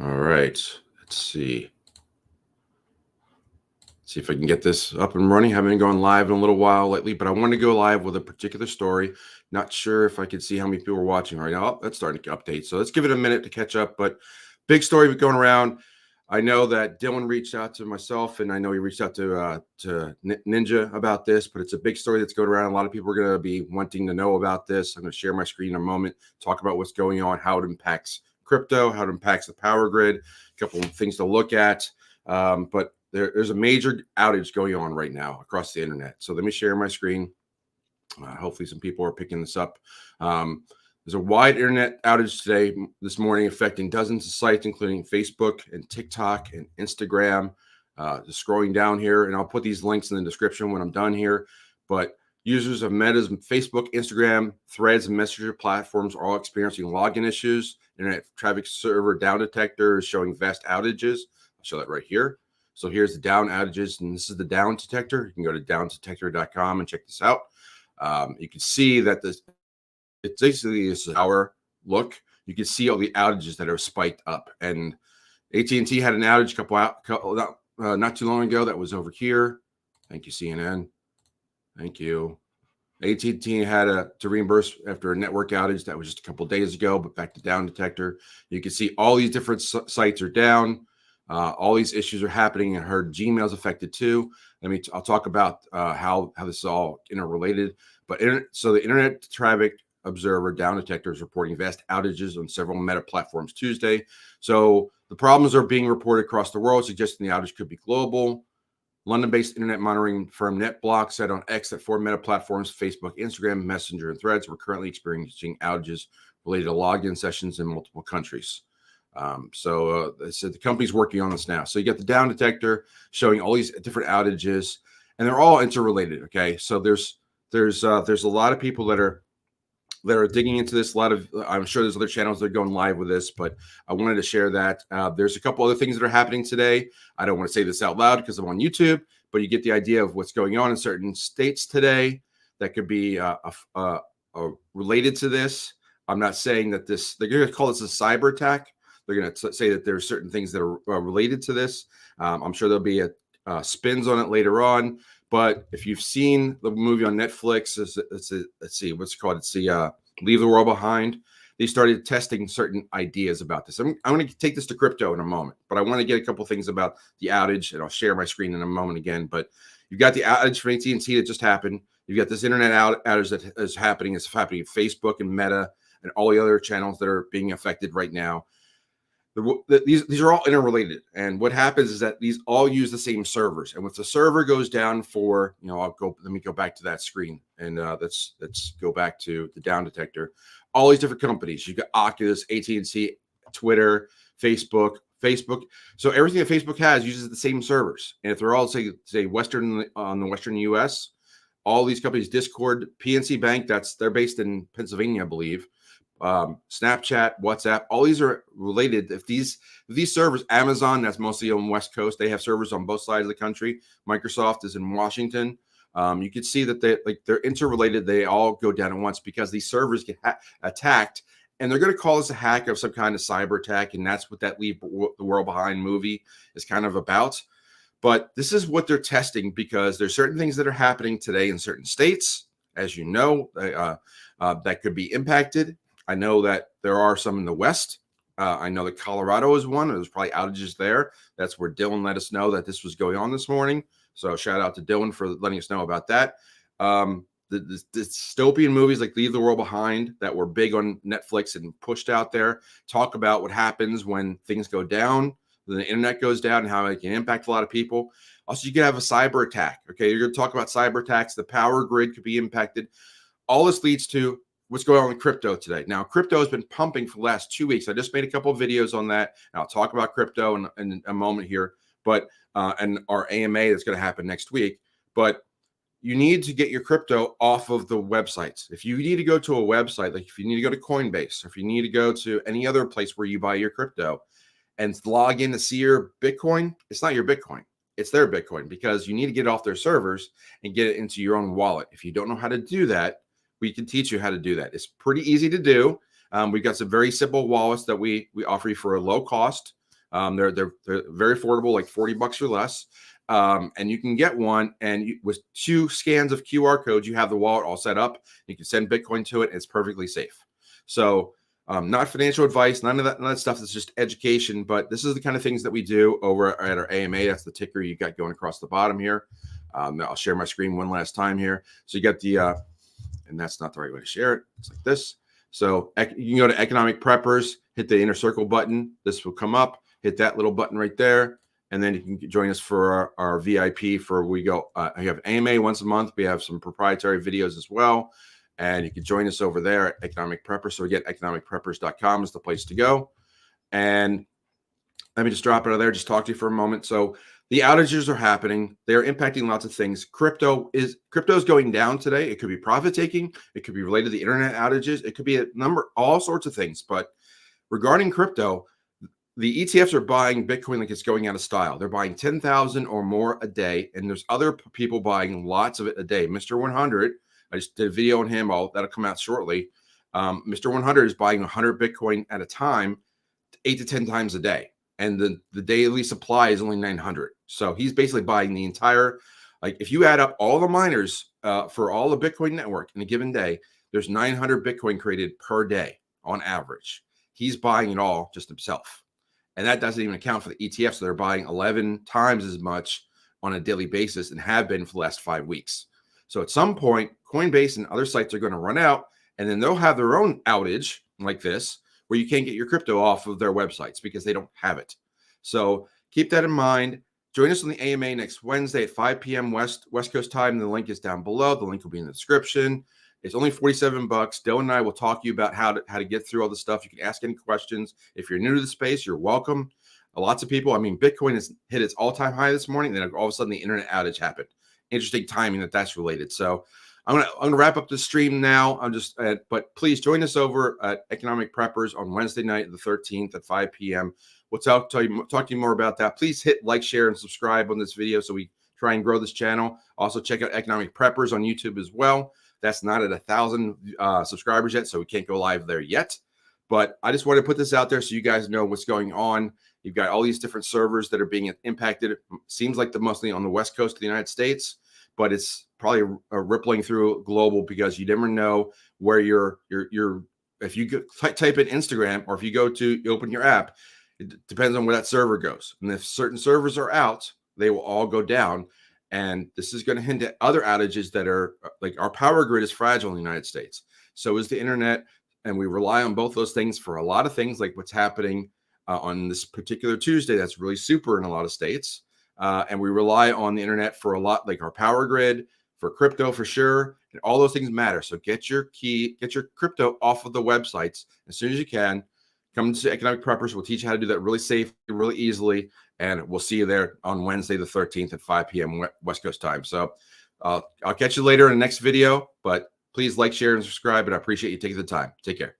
All right, let's see. See if I can get this up and running. Haven't been going live in a little while lately, but I want to go live with a particular story. Not sure if I can see how many people are watching right now. Oh, that's starting to update. So let's give it a minute to catch up. But big story going around. I know that Dylan reached out to myself, and I know he reached out to Ninja about this, but it's a big story that's going around. A lot of people are going to be wanting to know about this. I'm going to share my screen in a moment, talk about what's going on, how it impacts crypto, how it impacts the power grid, a couple of things to look at. But there's a major outage going on right now across the internet. So let me share my screen. Hopefully some people are picking this up. There's a wide internet outage this morning, affecting dozens of sites, including Facebook and TikTok and Instagram. Just scrolling down here, and I'll put these links in the description when I'm done here. But users of Meta's Facebook, Instagram, Threads, and Messenger platforms are all experiencing login issues. Internet traffic server down detector is showing vast outages. I'll show that right here. So here's the down outages, and this is the down detector. You can go to downdetector.com and check this out. You can see that it's basically this is our look. You can see all the outages that are spiked up. And AT&T had an outage not too long ago that was over here. Thank you, CNN. Thank you. AT&T had to reimburse after a network outage that was just a couple of days ago, but back to down detector. You can see all these different sites are down. All these issues are happening, and her Gmail's affected too. I'll talk about how this is all interrelated. But so the Internet Traffic Observer Down Detector is reporting vast outages on several Meta platforms Tuesday. So the problems are being reported across the world, suggesting the outage could be global. London-based internet monitoring firm NetBlock said on X that 4 Meta platforms, Facebook, Instagram, Messenger, and Threads, were currently experiencing outages related to login sessions in multiple countries. They said the company's working on this now. So you get the down detector showing all these different outages, and they're all interrelated. Okay, so there's a lot of people that are digging into this. I'm sure there's other channels that are going live with this, but I wanted to share that. There's a couple other things that are happening today. I don't want to say this out loud because I'm on YouTube, but you get the idea of what's going on in certain states today that could be related to this. I'm not saying that they're going to call this a cyber attack. They're going to say that there's certain things that are related to this. I'm sure there'll be spins on it later on. But if you've seen the movie on Netflix, let's see, what's it called? It's the Leave the World Behind. They started testing certain ideas about this. I'm going to take this to crypto in a moment, but I want to get a couple things about the outage, and I'll share my screen in a moment again. But you've got the outage from AT&T that just happened. You've got this internet outage that is happening. It's happening at Facebook and Meta and all the other channels that are being affected right now. These are all interrelated, and what happens is that these all use the same servers. And if the server goes down for, let me go back to that screen, and let's go back to the down detector. All these different companies. You've got Oculus, AT&T, Twitter, Facebook. So everything that Facebook has uses the same servers, and if they're all say Western on the Western U.S., all these companies, Discord, PNC Bank, they're based in Pennsylvania, I believe. Snapchat, WhatsApp, all these are related. If these servers, Amazon, that's mostly on the West Coast, they have servers on both sides of the country. Microsoft is in Washington. You can see that they're interrelated. They all go down at once because these servers get attacked, and they're going to call this a hack of some kind of cyber attack, and that's what that Leave the World Behind movie is kind of about. But this is what they're testing because there's certain things that are happening today in certain states, as you know, that could be impacted. I know that there are some in the West. I know that Colorado is one. There's probably outages there. That's where Dylan let us know that this was going on this morning. So shout out to Dylan for letting us know about that. The dystopian movies like Leave the World Behind that were big on Netflix and pushed out there talk about what happens when things go down, when the internet goes down, and how it can impact a lot of people. Also, you can have a cyber attack. Okay, you're going to talk about cyber attacks. The power grid could be impacted. All this leads to what's going on in crypto today. Now, crypto has been pumping for the last 2 weeks. I just made a couple of videos on that, and I'll talk about crypto in a moment here. But and our AMA that's going to happen next week. But you need to get your crypto off of the websites. If you need to go to a website, like if you need to go to Coinbase, or if you need to go to any other place where you buy your crypto and log in to see your Bitcoin, it's not your Bitcoin. It's their Bitcoin, because you need to get it off their servers and get it into your own wallet. If you don't know how to do that, we can teach you how to do that. It's pretty easy to do. We've got some very simple wallets that we offer you for a low cost. They're very affordable, like $40 or less. And you can get one, and with 2 scans of QR codes, you have the wallet all set up. You can send Bitcoin to it, and it's perfectly safe. So not financial advice, none of that stuff. It's just education. But this is the kind of things that we do over at our AMA. That's the ticker you got going across the bottom here. I'll share my screen one last time here. So you got the, and that's not the right way to share it. It's like this. So you can go to Economic Preppers, hit the inner circle button. This will come up. Hit that little button right there. And then you can join us for our VIP for we go. I have AMA once a month. We have some proprietary videos as well. And you can join us over there at Economic Preppers. So again, economicpreppers.com is the place to go. And let me just drop it out of there, just talk to you for a moment. So the outages are happening. They're impacting lots of things. Crypto is going down today. It could be profit taking. It could be related to the internet outages. It could be all sorts of things. But regarding crypto, the ETFs are buying Bitcoin like it's going out of style. They're buying 10,000 or more a day. And there's other people buying lots of it a day. Mr. 100, I just did a video on him. That'll come out shortly. Mr. 100 is buying 100 Bitcoin at a time, 8 to 10 times a day. And the daily supply is only 900. So he's basically buying the entire, like if you add up all the miners for all the Bitcoin network in a given day, there's 900 Bitcoin created per day on average. He's buying it all just himself. And that doesn't even account for the ETFs. So they're buying 11 times as much on a daily basis and have been for the last 5 weeks. So at some point, Coinbase and other sites are going to run out, and then they'll have their own outage like this, where you can't get your crypto off of their websites because they don't have it. So keep that in mind. Join us on the AMA next Wednesday at 5 p.m. West Coast time. The link is down below. The link will be in the description. It's only $47. Dylan and I will talk to you about how to get through all the stuff. You can ask any questions. If you're new to the space, you're welcome. Lots of people, I mean, Bitcoin has hit its all-time high this morning. Then all of a sudden the internet outage happened. Interesting timing that's related. So I'm gonna wrap up the stream now. But please join us over at Economic Preppers on Wednesday night, the 13th at 5 p.m. We'll talk to you more about that. Please hit like, share, and subscribe on this video so we try and grow this channel. Also check out Economic Preppers on YouTube as well. That's not at 1,000 subscribers yet, so we can't go live there yet. But I just want to put this out there so you guys know what's going on. You've got all these different servers that are being impacted. Seems like they're mostly on the West Coast of the United States, but it's probably rippling through global because you never know where if you type in Instagram or if you open your app, it depends on where that server goes. And if certain servers are out, they will all go down. And this is going to hint at other outages that are like our power grid is fragile in the United States. So is the internet. And we rely on both those things for a lot of things, like what's happening on this particular Tuesday. That's really super in a lot of states. And we rely on the internet for a lot, like our power grid, for crypto for sure. And all those things matter. So get your crypto off of the websites as soon as you can. Come to Economic Preppers. We'll teach you how to do that really safely, really easily. And we'll see you there on Wednesday, the 13th at 5 p.m. West Coast time. So I'll catch you later in the next video. But please like, share, and subscribe. And I appreciate you taking the time. Take care.